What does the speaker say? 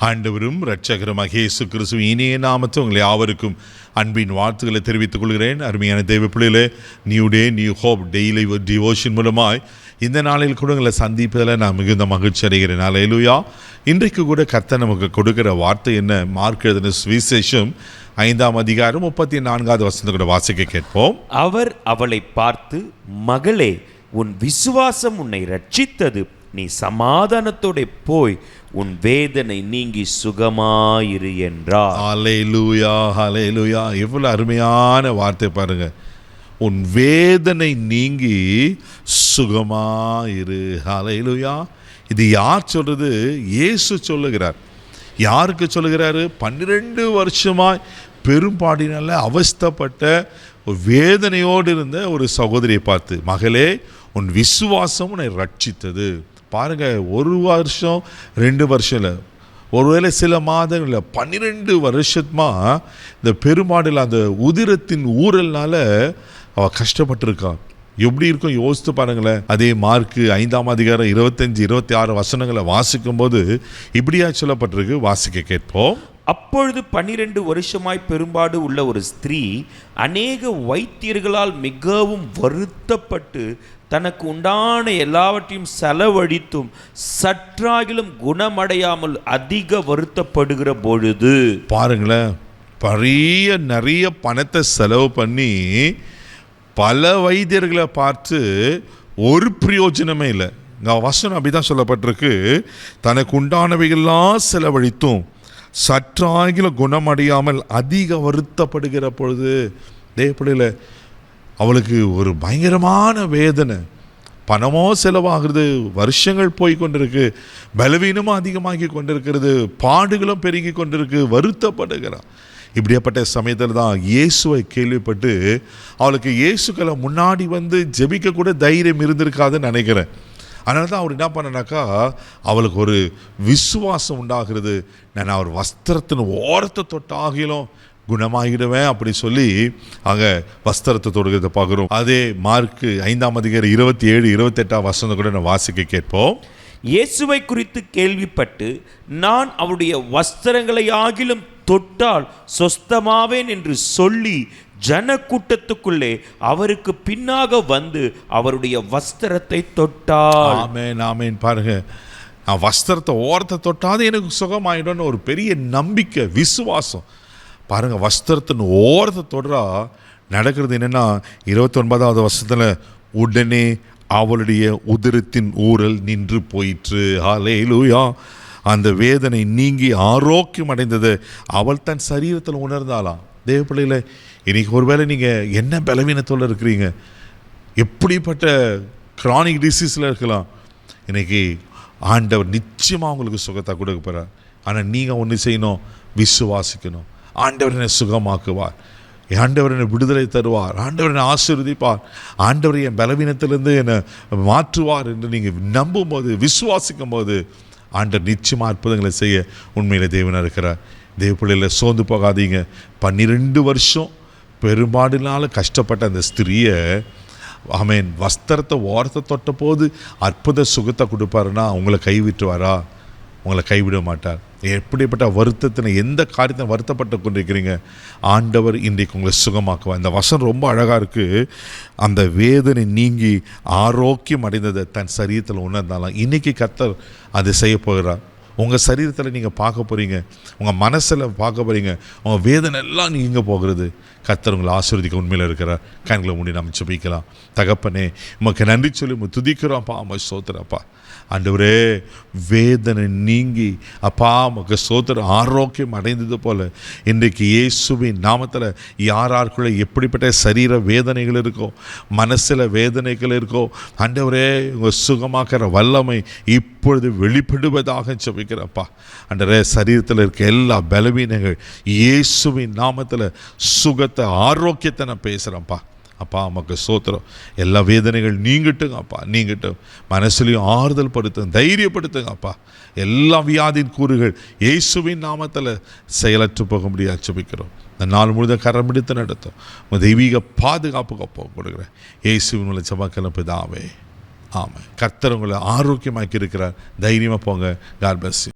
ஆண்டவரும் இரட்சகருமாகிய இயேசு கிறிஸ்துவின் இனிய நாமத்தில் உங்களை யாவருக்கும் அன்பின் வாழ்த்துக்களை தெரிவித்துக் கொள்கிறேன். அருமையான தேவ பிள்ளைகளே, new day new hope daily devotion மூலமாய் இந்த நாளில் கூட உங்களை சந்திப்பதில் நான் மிகுந்த மகிழ்ச்சி அடைகிறேன். அல்லேலூயா. இன்றைக்கு கூட கர்த்தர் நமக்கு கொடுக்கிற வார்த்தை என்ன? மார்க் எழுதின சுவிசேஷம் 5ஆம் அதிகாரம் 34வது வசனத்தை கூட வாசிக்க கேட்போம். அவர் அவளை பார்த்து, மகளே, உன் விசுவாசம் உன்னை ரட்சித்தது, நீ சமாதானத்தோட போய் உன் வேதனை நீங்கி சுகமாயிரு என்றார். ஹல்லேலூயா, ஹல்லேலூயா. எவ்வளவு அருமையான வார்த்தை பாருங்க. உன் வேதனை நீங்கி சுகமாயிரு. ஹல்லேலூயா. இது யார் சொல்றது? இயேசு சொல்லுகிறார். யாருக்கு சொல்லுகிறாரு? 12 வருஷமாய் பெரும்பாடினால அவஸ்தைப்பட்ட ஒரு வேதனையோடு இருந்த ஒரு சகோதரியை பார்த்து, மகளே, உன் விசுவாசம் உன்னை ரட்சித்தது. பாருங்க, 1 வருஷம் 2 வருஷம் இல்லை, ஒருவேளை சில மாதங்கள் இல்லை, 12 வருஷமா இந்த பெரும்பாடில் அந்த உதிரத்தின் ஊரல்னால அவள் கஷ்டப்பட்டிருக்கான். எப்படி இருக்கும் யோசித்து பாருங்களேன். அதே மார்க் 5ஆம் அதிகாரம் 25-26 வசனங்களை வாசிக்கும் போது இப்படியா சொல்லப்பட்டிருக்கு. வாசிக்க கேட்போம். அப்பொழுது 12 வருஷமாய் பெரும்பாடு உள்ள ஒரு ஸ்திரீ அநேக வைத்தியர்களால் மிகவும் வருத்தப்பட்டு தனக்கு உண்டான எல்லாவற்றையும் செலவழித்தும் சற்றாகிலும் குணமடையாமல் அதிக வருத்தப்படுகிற பொழுது, பாருங்களேன், நிறைய பணத்தை செலவு பண்ணி பல வைத்தியர்களை பார்த்து ஒரு பிரயோஜனமே இல்லை. இங்கே வசனம் அப்படிதான் சொல்லப்பட்டிருக்கு. தனக்கு உண்டானவைகள்லாம் செலவழித்தும் சற்றாகிலும் குணமடையாமல் அதிக வருத்தப்படுகிற பொழுது, தேவப்பிள்ளையில அவளுக்கு ஒரு பயங்கரமான வேதனை. பணமோ செலவாகிறது, வருஷங்கள் போய் கொண்டிருக்கு, பலவீனமும் அதிகமாகி கொண்டிருக்கிறது, பாடுகளும் பெருகி கொண்டிருக்கு, வருத்தப்படுகிறான். இப்படியாப்பட்ட சமயத்தில் தான் இயேசுவை கேள்விப்பட்டு அவளுக்கு இயேசுக்களை முன்னாடி வந்து ஜெபிக்க கூட தைரியம் இருந்திருக்காதுன்னு நினைக்கிறேன். அதனால தான் அவர் என்ன பண்ணனாக்கா, அவளுக்கு ஒரு விசுவாசம் உண்டாகிறது. நான் அவர் வஸ்திரத்தின் ஓரத்தை தொட்டாகிலும் குணமாகிடுவேன் அப்படி சொல்லி அங்கே வஸ்திரத்தை தொடுகிறத பார்க்குறோம். அதே மார்க் 5ஆம் அதிகாரம் 27-28 வசனம் கூட நான் வாசிக்க கேட்போம். இயேசுவை குறித்து கேள்விப்பட்டு, நான் அவருடைய வஸ்திரங்களை ஆகிலும் தொட்டால் சொஸ்தமாவேன் என்று சொல்லி ஜனக்கூட்டத்துக்குள்ளே அவருக்கு பின்னாக வந்து அவருடைய வஸ்திரத்தை தொட்டாள். ஆமென், ஆமென். பாருங்க, நான் வஸ்திரத்தை ஓரத்தை தொட்டாது எனக்கு சுகமாயிடும்னு ஒரு பெரிய நம்பிக்கை, விசுவாசம். பாருங்க, வஸ்திரத்தின் ஓரத்தை தொடுறா. நடக்கிறது என்னன்னா, 29வது வசனத்தில், உடனே அவளுடைய உதிரத்தின் ஊரல் நின்று போயிற்று. ஹல்லேலூயா. அந்த வேதனை நீங்கி ஆரோக்கியம் அடைந்தது. அவள் தன் சரீரத்தில் உணர்ந்தாளாம். தேவ பிள்ளைகளை, இன்னைக்கு ஒருவேளை நீங்கள் என்ன பலவீனத்தோடு இருக்கிறீங்க, எப்படிப்பட்ட கிரானிக் டிசீஸில் இருக்கலாம், இன்னைக்கு ஆண்டவர் நிச்சயமாக உங்களுக்கு சுகத்தை கொடுக்க போகிறார். ஆனால் நீங்கள் ஒன்று செய்யணும், விசுவாசிக்கணும். ஆண்டவர் என்னை சுகமாக்குவார், ஆண்டவர் என்னை விடுதலை தருவார், ஆண்டவர் என்னை ஆசீர்வதிப்பார், ஆண்டவர் என் பலவீனத்திலிருந்து என்னை மாற்றுவார் என்று நீங்கள் நம்பும்போது, விசுவாசிக்கும் போது ஆண்டவர் நிச்சயமாக அற்புதங்களை செய்ய உண்மையில் தேவனாக இருக்கிறார். தேவ பிள்ளையில் சோர்ந்து போகாதீங்க. 12 வருஷம் பெரும்பாடுனால கஷ்டப்பட்ட அந்த ஸ்திரியை, ஆமென், வஸ்திரத்தை ஓரத்தை தொட்ட போது அற்புத சுகத்தை கொடுப்பாருன்னா உங்களை கைவிட்டுவாரா? உங்களை கைவிட மாட்டார். எப்படிப்பட்ட வருத்தத்தினை, எந்த காரியத்தை வருத்தப்பட்டு கொண்டிருக்கிறீங்க, ஆண்டவர் இன்றைக்கு உங்களை சுகமாக்குவார். இந்த வசனம் ரொம்ப அழகாக இருக்குது. அந்த வேதனை நீங்கி ஆரோக்கியம் அடைந்ததை தன் சரீரத்தில் உணர்ந்தாலும் இன்றைக்கி கர்த்தர் அதை செய்ய போகிறார். உங்கள் சரீரத்தில் நீங்கள் பார்க்க போகிறீங்க, உங்கள் மனசில் பார்க்க போகிறீங்க, உங்கள் வேதனை எல்லாம் நீங்கள் போகிறது. கர்த்தர் உங்களை ஆசீர்வதிக்க உண்மையில் இருக்கிறார். கண்களை மூடி நம்ம ஜெபிக்கலாம். தகப்பனே, உமக்கு நன்றி சொல்லி துதிக்கிறோம்ப்பா, அம்மா ஸ்தோத்திரப்பா. ஆண்டவரே, வேதனை நீங்கி அப்பா உமக்கு ஸ்தோத்திரம் ஆரோக்கியம் அடைந்தது போல் இன்றைக்கு இயேசுவின் நாமத்தில் யாருக்குள்ளே எப்படிப்பட்ட சரீர வேதனைகள் இருக்கோ, மனசில் வேதனைகள் இருக்கோ, ஆண்டவரே உங்கள் சுகமாக்கிற வல்லமை இப்பொழுது வெளிப்படுவதாக ஜெபிக்கிறப்பா. ஆண்டவரே, சரீரத்தில் இருக்க எல்லா பலவீனங்கள் இயேசுவின் நாமத்தில் சுகத்தை, ஆரோக்கியத்தை நான் பேசுகிறேன்ப்பா. அப்பா நமக்கு ஸ்தோத்திரம். எல்லா வேதனைகள் நீங்கட்டுங்க அப்பா, நீங்கட்டும். மனசுலையும் ஆறுதல் படுத்துங்க, தைரியப்படுத்துங்க அப்பா. எல்லா வியாதியின் கூறுகள் இயேசுவின் நாமத்தில் செயலற்று போக முடியாது ஜெபிக்கிறோம். இந்த நாள் முழுதும் கரம் பிடித்து நடத்தும் உங்கள் தெய்வீக பாதுகாப்புக்கு ஒப்பு கொடுக்குறேன். இயேசுவின் மூலம் ஜெபக்கலாம் பிதாவே, ஆமாம். கர்த்தர் உங்களை ஆரோக்கியமாக்கி இருக்கிறார். தைரியமாக போங்க. God bless you.